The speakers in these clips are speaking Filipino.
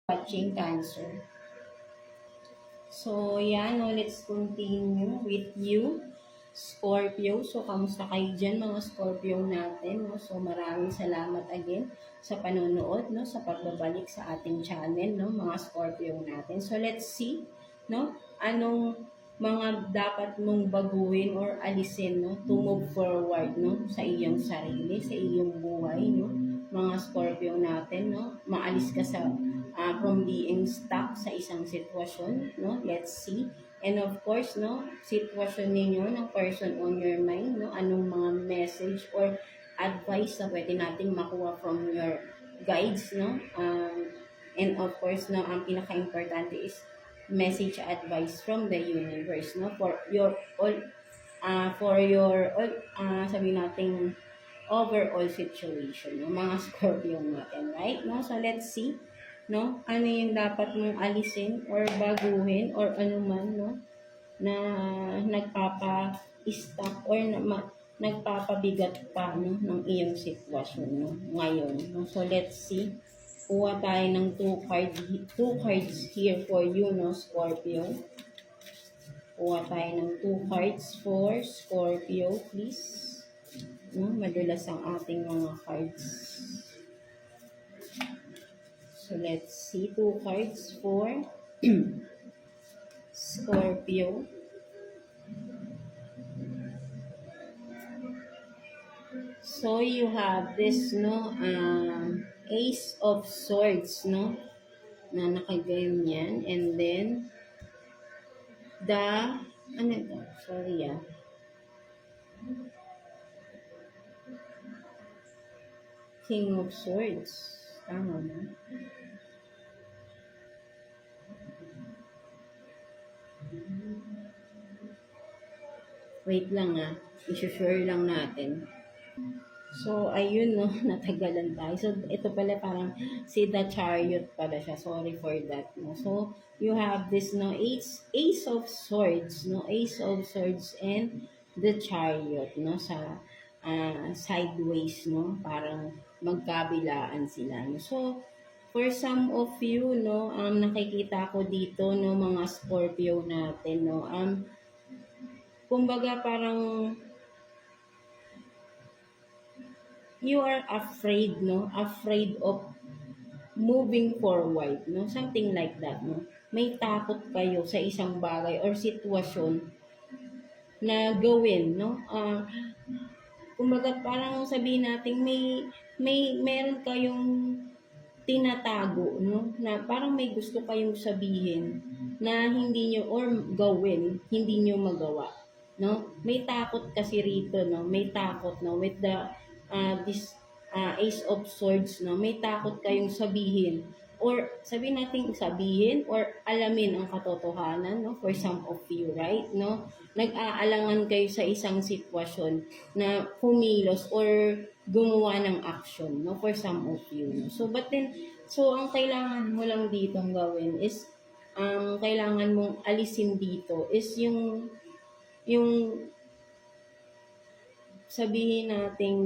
Watching Cancer. So, yan. No, let's continue with you, Scorpio. So, kamusta kayo dyan, mga Scorpio natin? No? So, maraming salamat again sa panonood, no? Sa pagbabalik sa ating channel, no? Mga Scorpio natin. So, let's see, no? Anong mga dapat mong baguhin or alisin, no? To move forward, no? Sa iyong sarili, sa iyong buhay, no? Mga Scorpio natin, no? Maalis ka sa from being stuck sa isang sitwasyon, no? Let's see. And of course, no, sitwasyon ninyo ng person on your mind, no? Anong mga message or advice na pwede nating makuha from your guides, no? And of course, no, ang pinaka-importante is message advice from the universe, no? For your all, sabi nating overall situation, no? Mga Scorpio natin, right? No? So, let's see, no? Ano yung dapat mong alisin or baguhin or anuman, no? Na nagpapa-stuck or nagpapabigat pa, no? Ng iyong sitwasyon, no? Ngayon, no? So, let's see. Kuha tayo ng two cards here for you, no, Scorpio. Kuha tayo ng 2 cards for Scorpio, please. No, madulas ang ating mga cards. So, let's see. 2 cards for Scorpio. So, you have this, no, Ace of Swords, no, na nakaganyan. And then, ano ito? Sorry, King of Swords. Tama ba? Wait lang i-sure lang natin. So, ayun, no, natagalan tayo. So, ito pala parang si The Chariot pala siya. Sorry for that, no. So, you have this, no, Ace of Swords, no, Ace of Swords and The Chariot, no, sa sideways, no, parang magkabilaan sila, no. So, for some of you, no, nakikita ko dito, no, mga Scorpio natin, no, kumbaga parang you are afraid, no? Afraid of moving forward, no? Something like that, no? May takot kayo sa isang bagay or sitwasyon na gawin, no? Kumbaga parang sabihin natin meron kayong tinatago, no? Na parang may gusto kayong sabihin na hindi nyo or gawin, hindi nyo magawa, no? May takot kasi rito, no? May takot, no? With the this Ace of Swords, no? May takot kayong sabihin or sabihin natin sabihin or alamin ang katotohanan, no? For some of you, right, no? Nag-aalangan kayo sa isang sitwasyon na kumilos or gumawa ng action, no? For some of you, no? So, but then, so ang kailangan mo lang dito gawin is kailangan mong alisin dito is yung sabihin nating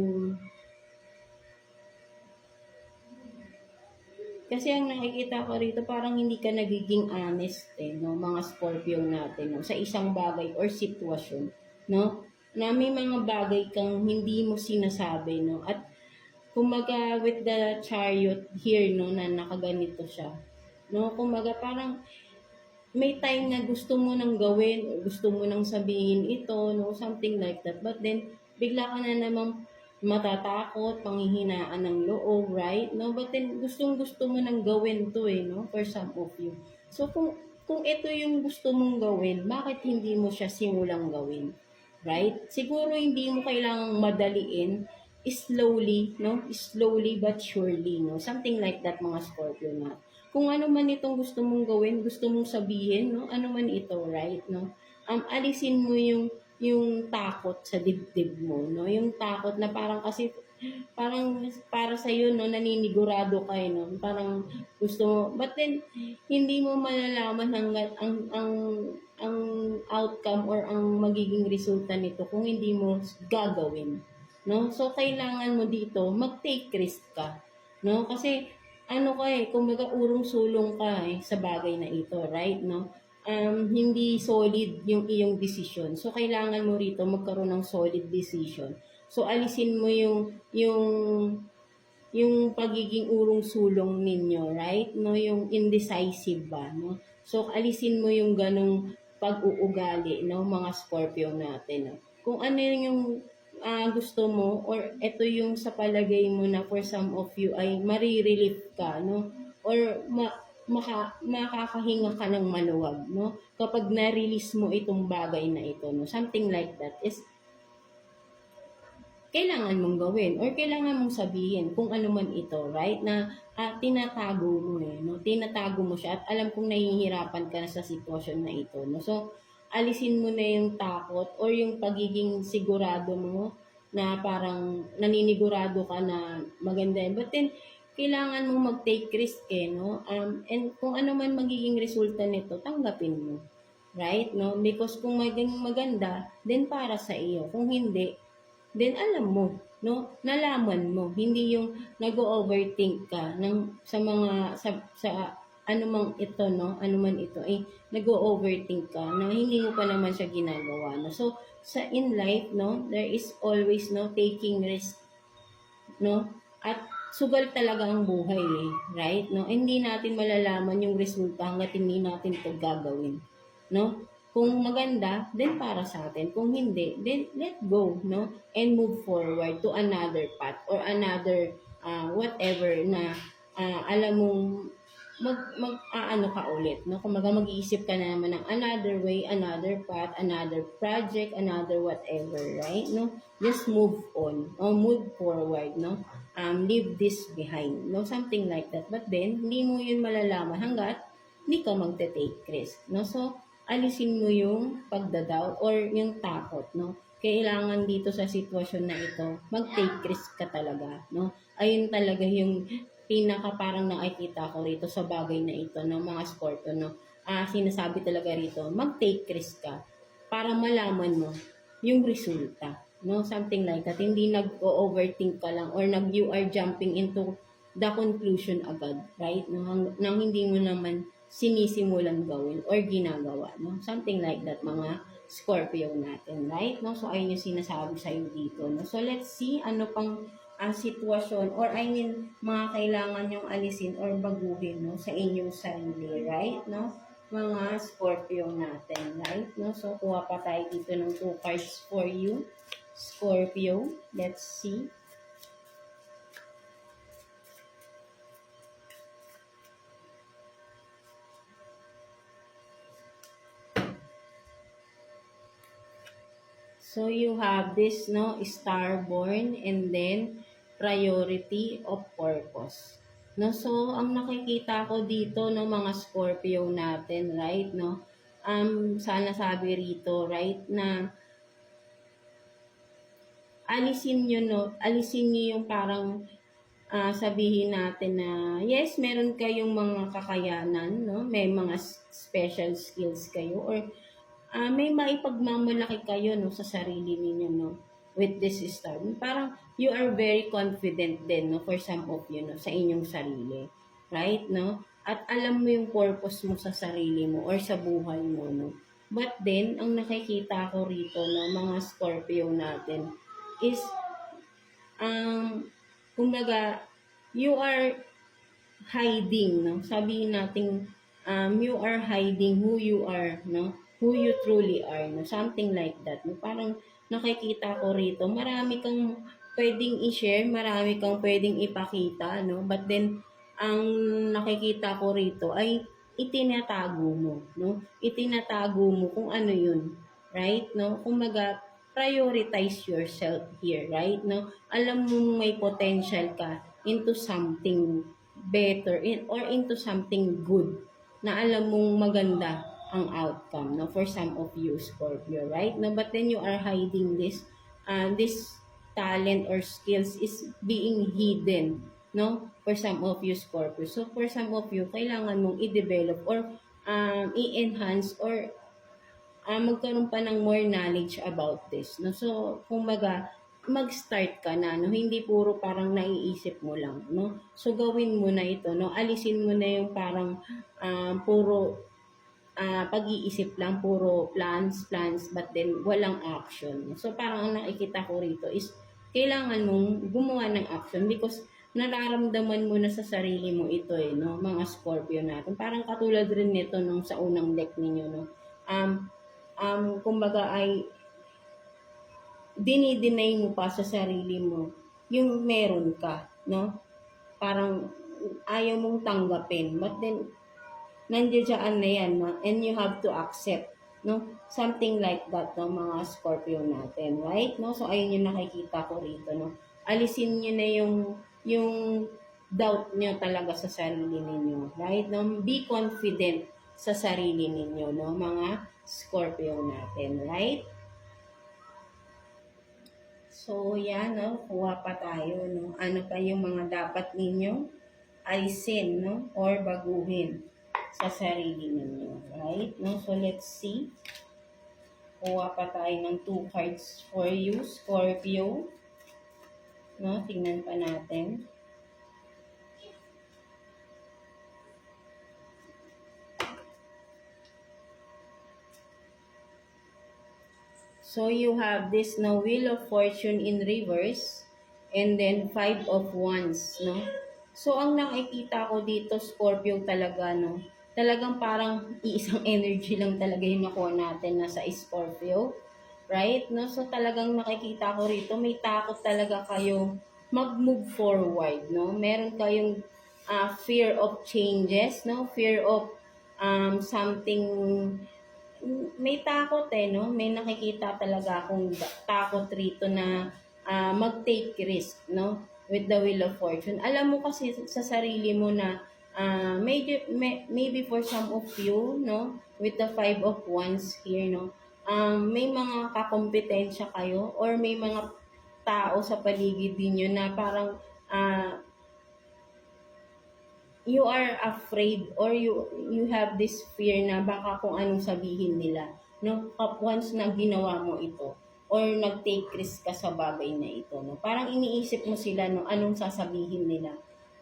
kasi ang nakikita ko rito parang hindi ka nagiging honest, no, mga Scorpio natin, no, sa isang bagay or sitwasyon, no, na may mga bagay kang hindi mo sinasabi, no, at kumaga with the Chariot here, no, na nakaganito siya, no, kumaga parang may time na gusto mo nang gawin o gusto mo nang sabihin ito, no, something like that. But then, bigla ka na namang matatakot, panghihinaan ng loob, right? No, but then, gustong-gusto mo nang gawin to, no, for some of you. So, kung ito yung gusto mong gawin, bakit hindi mo siya simulang gawin? Right? Siguro hindi mo kailangang madaliin, slowly, no? Slowly but surely, no? Something like that, mga Scorpio na. Kung ano man itong gusto mong gawin, gusto mong sabihin, no? Ano man ito, right, no? Alisin mo yung takot sa dibdib mo, no? Yung takot na parang kasi parang para sa iyo, no, naninigurado ka, no? Parang gusto mo, but then hindi mo malalaman hangga't ang outcome or ang magiging resulta nito kung hindi mo gagawin, no? So kailangan mo dito mag-take risk ka, no? Kasi ano ka eh, kumbaga urong-sulong ka eh, sa bagay na ito, right, no? Hindi solid yung iyong decision. So, kailangan mo rito magkaroon ng solid decision. So, alisin mo yung pagiging urong-sulong ninyo, right? No, yung indecisive ba, no? So, alisin mo yung ganong pag-uugali, no, mga Scorpio natin, no? Kung ano yung gusto mo or ito yung sa palagay mo na for some of you ay marirelief ka, no? Or makakahinga ka ng maluwag, no? Kapag na-release mo itong bagay na ito, no? Something like that is kailangan mong gawin or kailangan mong sabihin kung ano man ito, right? Na tinatago mo eh, no? Tinatago mo siya at alam kong nahihirapan ka na sa sitwasyon na ito, no? So, alisin mo na yung takot or yung pagiging sigurado mo na parang naninigurado ka na maganda yun. But then, kailangan mong mag-take risk eh, no? And kung ano man magiging resulta nito, tanggapin mo. Right? No? Because kung maging maganda, then para sa iyo. Kung hindi, then alam mo, no? Nalaman mo, hindi yung nag-overthink ka sa mga sa ano mang ito, no? Ano man ito, nag-overthink ka na hindi mo pa naman siya ginagawa, no? So, sa in life, no, there is always no taking risk, no? At sugal talaga ang buhay, eh, right? No? Hindi natin malalaman yung resulta hangga't hindi natin 'to gagawin, no? Kung maganda, then para sa atin. Kung hindi, then let go, no? And move forward to another path or another whatever na alam mong ano ka ulit, no? Kung mag-iisip ka na naman ng another way, another path, another project, another whatever, right? No? Just move on, or move forward, no? Leave this behind, no? Something like that. But then, hindi mo yun malalaman hanggat hindi ka magte-take risk, no? So, alisin mo yung pagdadoubt or yung takot, no? Kailangan dito sa sitwasyon na ito, mag-take risk ka talaga, no? Ayun talaga yung pinaka parang nakikita ko rito sa bagay na ito ng mga Scorpio, no? Sinasabi talaga rito, mag-take risk ka para malaman mo yung resulta, no? Something like that. Hindi nag-overthink ka lang or you are jumping into the conclusion agad, right? Nang hindi mo naman sinisimulan gawin or ginagawa, no? Something like that, mga Scorpio natin, right? No? So, ayun yung sinasabi sa'yo dito, no? So, let's see ano pang sitwasyon or I mean, mga kailangan yung alisin or baguhin, no? Sa inyong sarili, right? No? Mga Scorpio natin, right? No? So, kuha pa tayo dito ng 2 cards for you, Scorpio. Let's see. So, you have this, no, star-born and then priority of purpose. No, so, ang nakikita ko dito ng mga Scorpio natin, right, no, sana sabi rito, right, na alisin nyo yung parang sabihin natin na, yes, meron kayong mga kakayanan, no, may mga special skills kayo or may maipagmamalaki kayo no sa sarili niyo no with this star. Parang you are very confident din no for some of you no sa inyong sarili. Right no? At alam mo yung purpose mo sa sarili mo or sa buhay mo no. But then ang nakikita ko rito no mga Scorpio natin is kumbaga you are hiding no. Sabihin natin you are hiding who you are no who you truly are, no? Something like that. No? Parang nakikita ko rito, marami kang pwedeng i-share, marami kang pwedeng ipakita, no? But then, ang nakikita ko rito ay itinatago mo, no? Itinatago mo kung ano yun, right? No? Kumbaga, prioritize yourself here, right? No? Alam mo may potential ka into something better or into something good na alam mong maganda ang outcome no for some of you Scorpio, right? No, but then you are hiding this talent or skills is being hidden no for some of you Scorpio. So for some of you kailangan mong i-develop or i-enhance or magkaroon pa ng more knowledge about this no. So kumbaga mag-start ka na, no? Hindi puro parang naiisip mo lang, no? So, gawin mo na ito, no? Alisin mo na yung parang puro pag-iisip lang, puro plans, plans, but then walang action. So, parang ang nakikita ko rito is kailangan mong gumawa ng action because nararamdaman mo na sa sarili mo ito no, mga Scorpio natin. Parang katulad rin nito nung sa unang deck ninyo, no. Kumbaga ay dinideny mo pa sa sarili mo yung meron ka, no? Parang ayaw mong tanggapin. But then, nandiyan na yan, no? And you have to accept, no? Something like that, no, mga Scorpio natin, right? No? So, ayun yung nakikita ko rito, no? Alisin nyo na yung doubt nyo talaga sa sarili ninyo, right? No? Be confident sa sarili ninyo, no? Mga Scorpio natin, right? So, yan, no? Kuha pa tayo, no? Ano pa yung mga dapat ninyo alisin, no? Or baguhin sa sarili ninyo, right? No? So, let's see. Kuha pa tayo ng 2 cards for you, Scorpio. No? Tingnan pa natin. So, you have this no Wheel of Fortune in reverse and then 5 of Wands, no? So, ang nakikita ko dito, Scorpio talaga, no? Talagang parang iisang energy lang talaga yung nakuha natin na sa Scorpio. Right? No? So, talagang nakikita ko rito, may takot talaga kayo mag-move forward, no? Meron kayong fear of changes, no? Fear of something may takot no? May nakikita talaga akong takot rito na mag-take risk, no? With the Wheel of Fortune. Alam mo kasi sa sarili mo na maybe for some of you, no? With the 5 of Wands here, no? May mga kakompetensya kayo or may mga tao sa paligid ninyo na parang you are afraid or you have this fear na baka kung anong sabihin nila, no? Once na ginawa mo ito or nag-take risk ka sa bagay na ito, no? Parang iniisip mo sila, no? Anong sasabihin nila,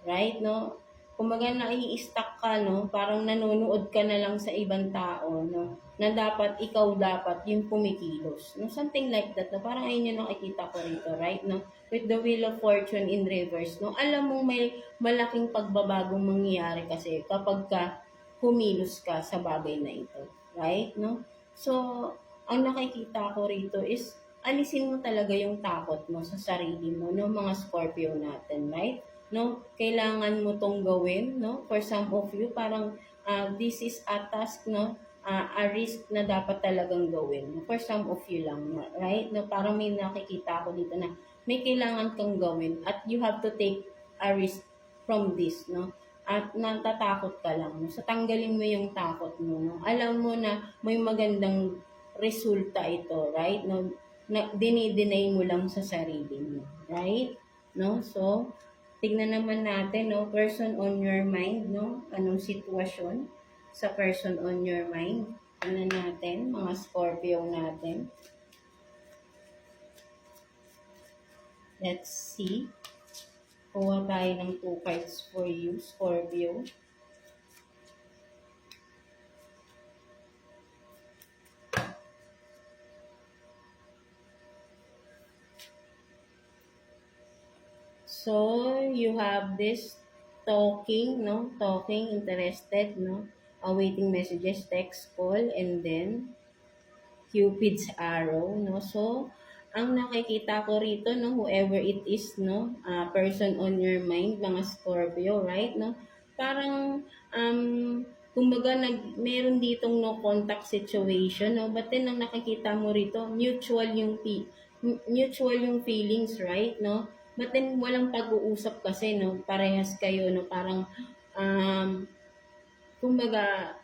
right, no? Kumbaga nai-stuck ka, no? Parang nanonood ka na lang sa ibang tao, no? Na dapat ikaw dapat yung kumikilos, no? Something like that, no? Parang ayun yung nakikita ko rito, right, no? With the Wheel of Fortune in reverse, no? Alam mo may malaking pagbabagong mangyayari kasi kapag ka kumilos ka sa bagay na ito, right, no? So, ang nakikita ko rito is alisin mo talaga yung takot mo sa sarili mo, no, mga Scorpio natin, right? No, kailangan mo tong gawin, no? For some of you, parang this is a task, no? A risk na dapat talagang gawin. For some of you lang, right? No, parang may nakikita ako dito na may kailangan kang gawin at you have to take a risk from this, no? At natatakot ka lang, no? So, tanggalin mo yung takot mo, no? Alam mo na may magandang resulta ito, right? No, na dinideny mo lang sa sarili mo, right? No? So, tignan naman natin, no, person on your mind, no? Anong sitwasyon sa person on your mind? Ano natin, mga Scorpio natin. Let's see. Kuha tayo ng 2 cards for you, Scorpio. So, you have this talking, no? Talking, interested, no? Awaiting messages, text, call, and then Cupid's arrow, no? So, ang nakikita ko rito, no, whoever it is, no, person on your mind, mga Scorpio, right, no? Parang, kumbaga, meron ditong no contact situation, no? But then, ang nakikita mo rito, mutual yung feelings, right, no? But then, walang pag-uusap kasi, no? Parehas kayo, no? Parang, kumbaga,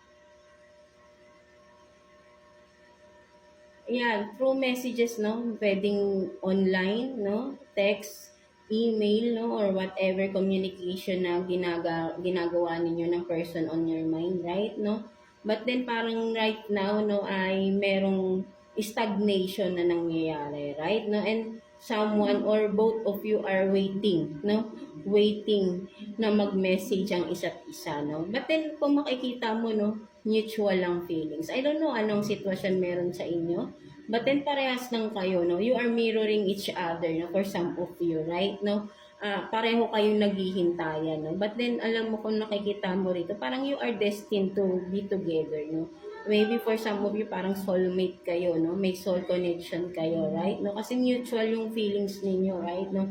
yan, through messages, no? Pwedeng online, no? Text, email, no? Or whatever communication na ginagawa ninyo ng person on your mind, right, no? But then, parang right now, no, ay merong stagnation na nangyayari, right, no? And someone or both of you are waiting, no? Waiting na mag-message ang isa't isa, no? But then, kung makikita mo, no, mutual lang feelings. I don't know anong sitwasyon meron sa inyo, but then parehas lang kayo, no? You are mirroring each other, no? For some of you, right? No? Pareho kayong naghihintayan, no? But then, alam mo kung nakikita mo rito, parang you are destined to be together, no? Maybe for some of you, parang soulmate kayo, no? May soul connection kayo, right? No? Kasi mutual yung feelings ninyo, right? No?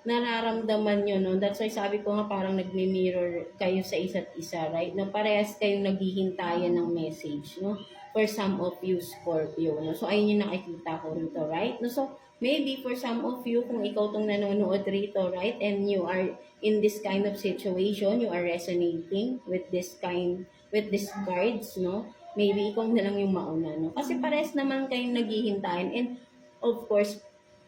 Nararamdaman nyo, no? That's why sabi ko nga parang nagmi-mirror kayo sa isa't isa, right? No? Parehas kayong naghihintayan ng message, no? For some of you, Scorpio, no? So, ayun yung nakikita ko rito, right? No? So, maybe for some of you, kung ikaw tong nanonood rito, right? And you are in this kind of situation, you are resonating with this cards, no? Maybe ikaw na lang yung mauna, no? Kasi parehas naman kayong naghihintayan and of course,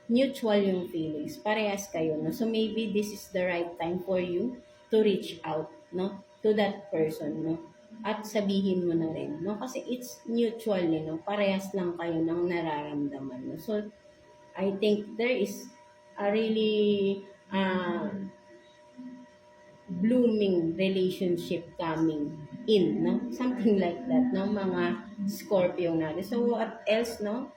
mutual yung feelings. Parehas kayo, no? So maybe this is the right time for you to reach out, no? To that person, no? At sabihin mo na rin, no? Kasi it's mutual, no? Parehas lang kayo ng nararamdaman, no? So, I think there is a really blooming relationship coming in, no? Something like that, no? Mga Scorpio natin. So, what else, no?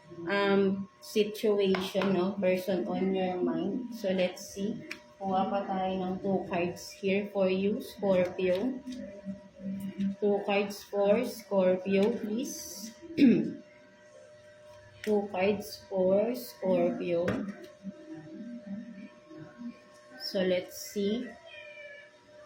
Situation, no? Person on your mind. So, let's see. Kuha pa tayo ng 2 cards here for you, Scorpio. 2 cards for Scorpio, please. 2 cards for Scorpio. So, let's see.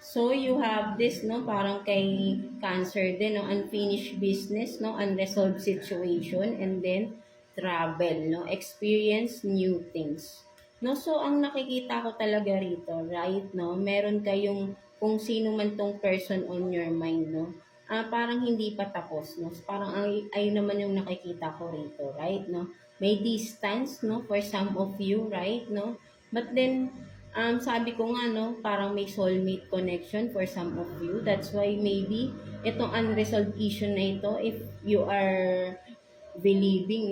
So, you have this, no? Parang kay Cancer din, no? Unfinished business, no? Unresolved situation, and then travel, no? Experience new things. No? So, ang nakikita ko talaga rito, right, no? Meron kayong kung sino man tong person on your mind, no? Parang hindi pa tapos, no? Parang ay naman yung nakikita ko rito, right, no? May distance, no? For some of you, right, no? But then, sabi ko nga, no, parang may soulmate connection for some of you. That's why maybe itong unresolved issue na ito, if you are believing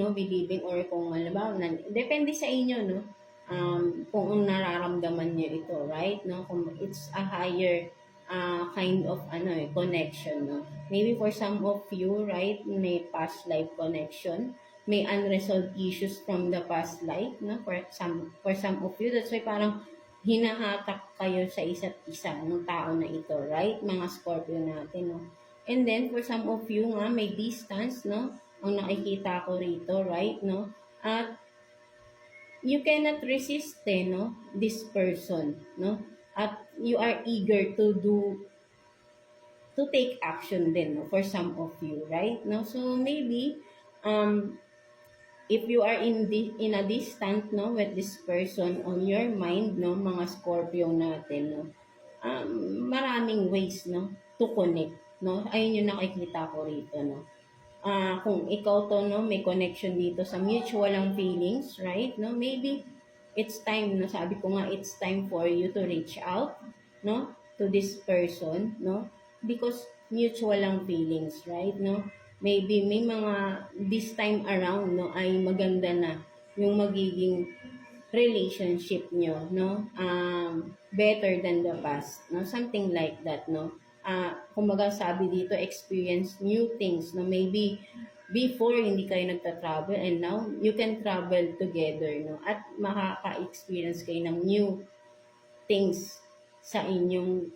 or kung alam ba, depende sa inyo, no, kung nararamdaman niyo ito, right, no, kung it's a higher kind of connection, no. Maybe for some of you, right, may past life connection, may unresolved issues from the past life, no, for some of you. That's why parang hinahatak kayo sa isa't isa ng tao na ito, right? Mga Scorpio natin, no? And then, for some of you nga, may distance, no? Ang nakikita ko rito, right, no? At you cannot resist, no? This person, no? At you are eager to take action din, no? For some of you, right? No? So, maybe, if you are in a distant, no, with this person on your mind, no, mga Scorpio natin, no, maraming ways, no, to connect, no. Ayun yung nakikita ko rito, no. Kung ikaw to, no, may connection dito sa mutual ang feelings, right, no, maybe it's time, no, sabi ko nga, it's time for you to reach out, no, to this person, no, because mutual ang feelings, right, no. Maybe may mga this time around, no, ay maganda na yung magiging relationship nyo, no, better than the past, no, something like that, no. Kumbaga sabi dito, experience new things, no, maybe before hindi kayo nagta-travel and now you can travel together, no, at makaka-experience kayo ng new things sa inyong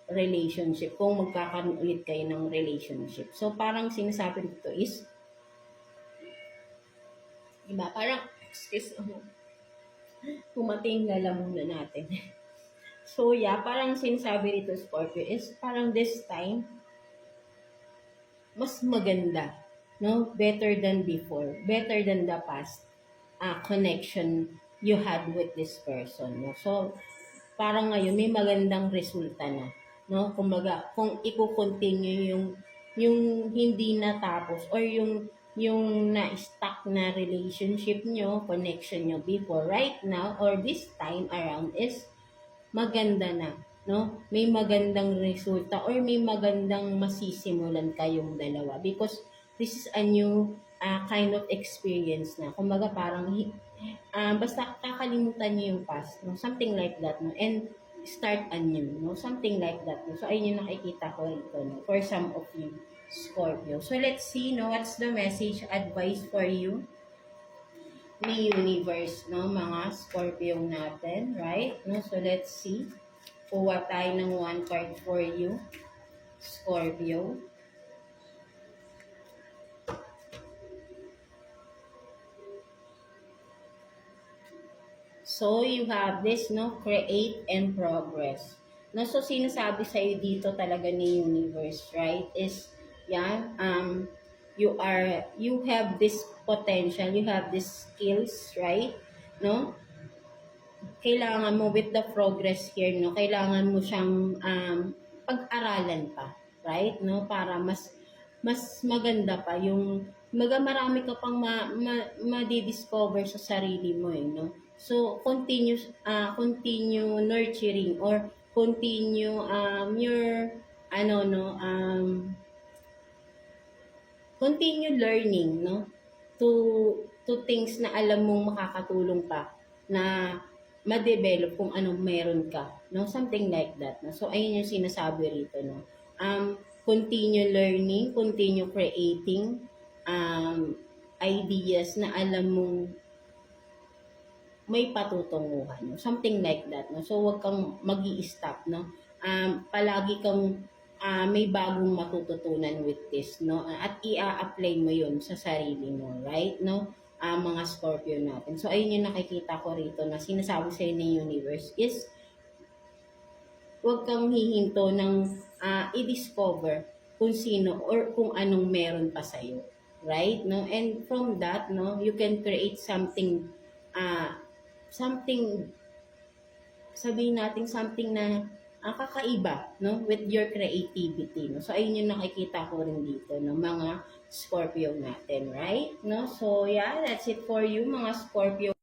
relationship kung magkakaroon ulit kayo ng relationship. So, parang sinasabi dito is, diba, parang, excuse me, pumating lalamunan natin. So, yeah, parang sinasabi dito, Scorpio, is parang this time, mas maganda, no? Better than before, better than the past connection you had with this person, no? So, parang ngayon, may magandang resulta na. No, kumbaga, kung i-continue yung hindi natapos or yung na-stuck na relationship nyo, connection nyo before, right now, or this time around is maganda na, no? May magandang resulta or may magandang masisimulan kayong dalawa because this is a new kind of experience na. Kumbaga parang basta kakalimutan niyo yung past, no? Something like that, no? And start anew, no? Something like that, no? So, ayun yung nakikita ko rito, no? For some of you, Scorpio. So, let's see, no? What's the message, advice for you? May universe, no? Mga Scorpio natin, right? No? So, let's see. Kuha tayo ng one card for you, Scorpio. So, you have this, no? Create and progress. No? So, sinasabi sa'yo dito talaga ni universe, right? Is, yan, you have this potential, you have these skills, right? No? Kailangan mo with the progress here, no? Kailangan mo siyang pag-aralan pa, right? No? Para mas maganda pa yung marami ka pang ma-discover sa sarili mo, no? So, continue nurturing or continue your continue learning, no? To things na alam mong makakatulong pa na ma-develop kung anong meron ka, no? Something like that, no? So, ayun yung sinasabi rito, no? Continue learning, continue creating ideas na alam mong may patutunguhan, no? Something like that, no? So, wag kang mag-i-stop, no? Palagi kang may bagong matututunan with this, no? At i-apply mo yun sa sarili mo, right, no? Mga Scorpio natin. So, ayun yung nakikita ko rito na sinasabi sa'yo ng universe is wag kang hihinto ng i-discover kung sino or kung anong meron pa sa'yo, right, no? And from that, no, you can create something sabihin natin something na kakaiba, no, with your creativity, no. So ayun yung nakikita ko rin dito, no, mga Scorpio natin, right, no. So yeah, that's it for you mga Scorpio.